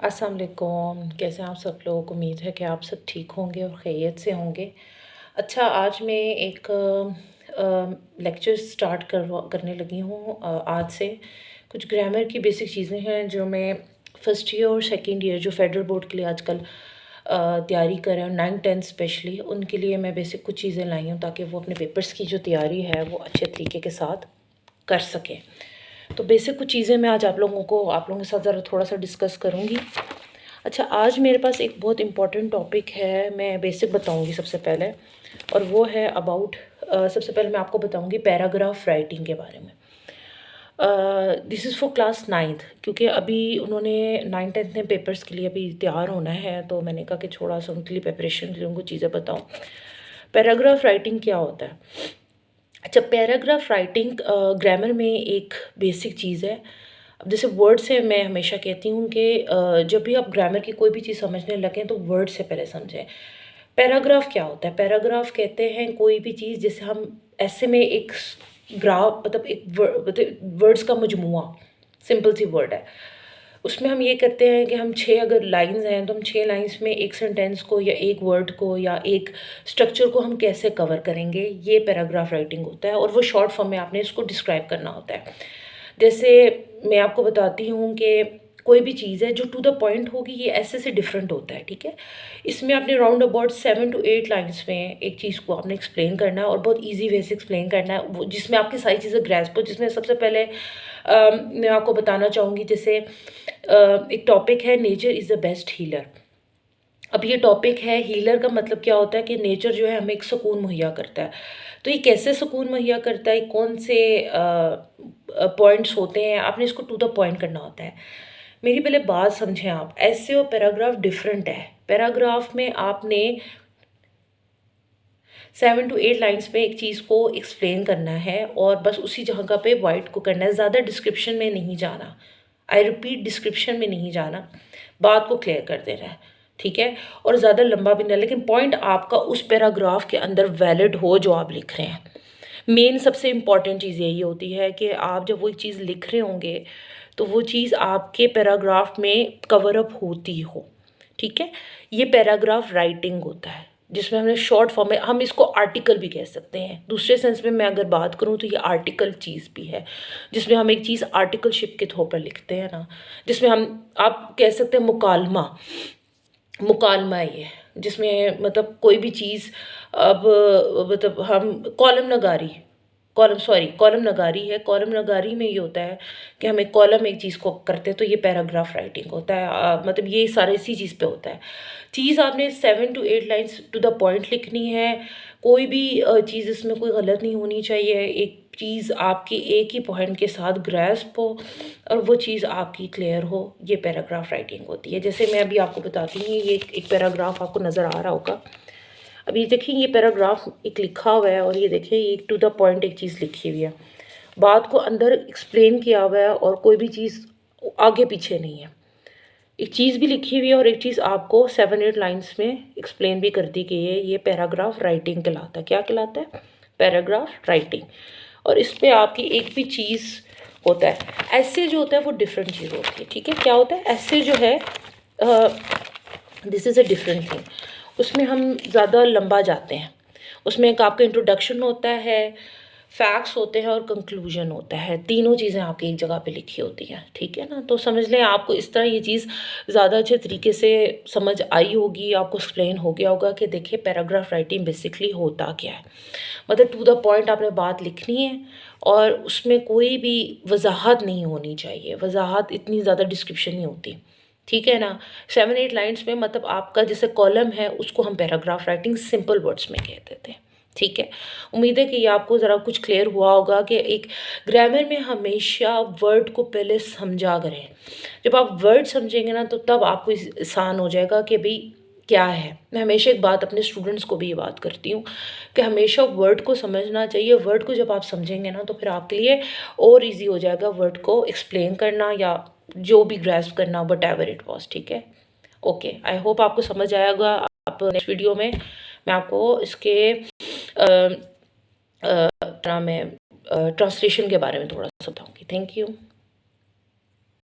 अस्सलाम वालेकुम। कैसे हैं आप सब लोग? उम्मीद है कि आप सब ठीक होंगे और खैरियत से होंगे। अच्छा, आज मैं एक लेक्चर स्टार्ट करने लगी हूँ आज से। कुछ ग्रामर की बेसिक चीज़ें हैं जो मैं फ़र्स्ट ईयर और सेकंड ईयर जो फेडरल बोर्ड के लिए आजकल तैयारी कर रहे हैं, 9-10 स्पेशली उनके लिए मैं बेसिक कुछ चीज़ें लाई हूँ ताकि वो अपने पेपर्स की जो तैयारी है वो अच्छे तरीके के साथ कर सकें। तो बेसिक कुछ चीज़ें मैं आज आप लोगों के साथ ज़रा थोड़ा सा डिस्कस करूँगी। अच्छा, आज मेरे पास एक बहुत इम्पॉर्टेंट टॉपिक है, मैं बेसिक बताऊँगी सबसे पहले, और वो है अबाउट सबसे पहले मैं आपको बताऊँगी पैराग्राफ राइटिंग के बारे में। This is for class 9th, क्योंकि अभी उन्होंने 9-10 में पेपर्स के लिए अभी तैयार होना है, तो मैंने कहा कि थोड़ा सा उनके लिए प्रिपरेशन के लिए उनको चीज़ें बताऊँ। पैराग्राफ राइटिंग क्या होता है? अच्छा, पैराग्राफ राइटिंग ग्रामर में एक बेसिक चीज़ है। अब जैसे वर्ड से मैं हमेशा कहती हूँ कि जब भी आप ग्रामर की कोई भी चीज़ समझने लगें तो वर्ड से पहले समझें। पैराग्राफ क्या होता है? पैराग्राफ कहते हैं कोई भी चीज़, जैसे हम ऐसे में एक ग्राफ मतलब मतलब वर्ड्स का मजमुआ, सिंपल सी वर्ड है। उसमें हम ये करते हैं कि हम 6 अगर लाइन्स हैं तो हम 6 लाइन्स में एक सेंटेंस को या एक वर्ड को या एक स्ट्रक्चर को हम कैसे कवर करेंगे, ये पैराग्राफ राइटिंग होता है। और वो शॉर्ट फॉर्म में आपने इसको डिस्क्राइब करना होता है। जैसे मैं आपको बताती हूँ कि कोई भी चीज़ है जो टू द पॉइंट होगी, ये ऐसे से डिफरेंट होता है, ठीक है। इसमें आपने राउंड अबाउट 7 to 8 लाइन्स में एक चीज़ को आपने एक्सप्लेन करना है और बहुत ईजी वे से एक्सप्लेन करना है, वो जिसमें आपकी सारी चीज़ें ग्रैस्प हो। जिसमें सबसे पहले मैं आपको बताना चाहूँगी, जैसे एक टॉपिक है, nature is the best healer. अब ये टॉपिक है, हीलर का मतलब क्या होता है कि नेचर जो है हमें एक सुकून मुहैया करता है। तो ये कैसे सुकून मुहैया करता है, कौन से पॉइंट्स होते हैं, आपने इसको टू द पॉइंट करना होता है। मेरी पहले बात समझें आप, ऐसे और पैराग्राफ डिफरेंट है। पैराग्राफ में आपने 7 to 8 लाइन्स में एक चीज़ को एक्सप्लेन करना है और बस उसी जगह पे वाइट को करना है, ज़्यादा डिस्क्रिप्शन में नहीं जाना। आई रिपीट, डिस्क्रिप्शन में नहीं जाना, बात को क्लियर कर देना है, ठीक है। और ज़्यादा लंबा भी नहीं, लेकिन पॉइंट आपका उस पैराग्राफ के अंदर वैलिड हो जो आप लिख रहे हैं। मेन सबसे इम्पॉर्टेंट चीज़ यही होती है कि आप जब वो चीज़ लिख रहे होंगे तो वो चीज़ आपके पैराग्राफ में कवर अप होती हो, ठीक है। ये पैराग्राफ राइटिंग होता है जिसमें हमने शॉर्ट फॉर्म में, हम इसको आर्टिकल भी कह सकते हैं। दूसरे सेंस में मैं अगर बात करूँ तो ये आर्टिकल चीज़ भी है, जिसमें हम एक चीज़ आर्टिकलशिप के तौर पर लिखते हैं ना, जिसमें हम, आप कह सकते हैं मुकालमा, मुकालमा ये, जिसमें मतलब कोई भी चीज़, अब मतलब हम कॉलम नगारी, कॉलम नगारी है। कॉलम नगारी में ये होता है कि हम एक कॉलम एक चीज़ को करते हैं, तो ये पैराग्राफ राइटिंग होता है। मतलब ये सारे इसी चीज़ पे होता है। चीज़ आपने 7 to 8 lines to the point लिखनी है। कोई भी चीज़ इसमें कोई गलत नहीं होनी चाहिए। एक चीज़ आपकी एक ही पॉइंट के साथ ग्रैस्प हो और वो चीज़ आपकी क्लियर हो, ये पैराग्राफ राइटिंग होती है। जैसे मैं अभी आपको बताती हूँ, ये एक पैराग्राफ आपको नज़र आ रहा होगा। अभी देखिए, ये पैराग्राफ एक लिखा हुआ है और ये देखिए ये टू द पॉइंट एक चीज़ लिखी हुई है, बात को अंदर एक्सप्लेन किया हुआ है और कोई भी चीज़ आगे पीछे नहीं है। एक चीज़ भी लिखी हुई है और एक चीज़ आपको 7-8 लाइन्स में एक्सप्लेन भी कर दी गई है। ये पैराग्राफ राइटिंग कहलाता है। क्या कहलाता है? Paragraph writing. और इस पर आपकी एक भी चीज़ होता है, ऐसे जो होता है वो डिफरेंट चीज़ होती है, ठीक है। क्या होता है ऐसे जो है, this is a different thing. उसमें हम ज़्यादा लंबा जाते हैं। उसमें एक आपका इंट्रोडक्शन होता है, फैक्ट्स होते हैं और कंक्लूजन होता है। तीनों चीज़ें आपकी एक जगह पे लिखी होती हैं, ठीक है ना। तो समझ लें आपको इस तरह ये चीज़ ज़्यादा अच्छे तरीके से समझ आई होगी, आपको एक्सप्लेन हो गया होगा कि देखिए पैराग्राफ राइटिंग बेसिकली होता क्या है। मतलब टू द पॉइंट आपने बात लिखनी है और उसमें कोई भी वजाहत नहीं होनी चाहिए। वजाहत, इतनी ज़्यादा डिस्क्रिप्शन नहीं होती, ठीक है ना। 7-8 लाइन्स में मतलब आपका जैसे कॉलम है उसको हम पैराग्राफ राइटिंग सिंपल वर्ड्स में कह देते हैं, ठीक है। उम्मीद है कि ये आपको ज़रा कुछ क्लियर हुआ होगा कि एक ग्रामर में हमेशा वर्ड को पहले समझा करें। जब आप वर्ड समझेंगे ना तो तब आपको आसान हो जाएगा कि भाई क्या है। मैं हमेशा एक बात अपने स्टूडेंट्स को भी ये बात करती हूँ कि हमेशा वर्ड को समझना चाहिए। वर्ड को जब आप समझेंगे ना तो फिर आपके लिए और इजी हो जाएगा वर्ड को एक्सप्लेन करना या जो भी ग्रैस्प करना, वट एवर इट वॉज, ठीक है। ओके, आई होप आपको समझ आएगा। आप नेक्स्ट वीडियो में मैं आपको इसके मैं ट्रांसलेशन के बारे में थोड़ा सा बताऊँगी। Thank you.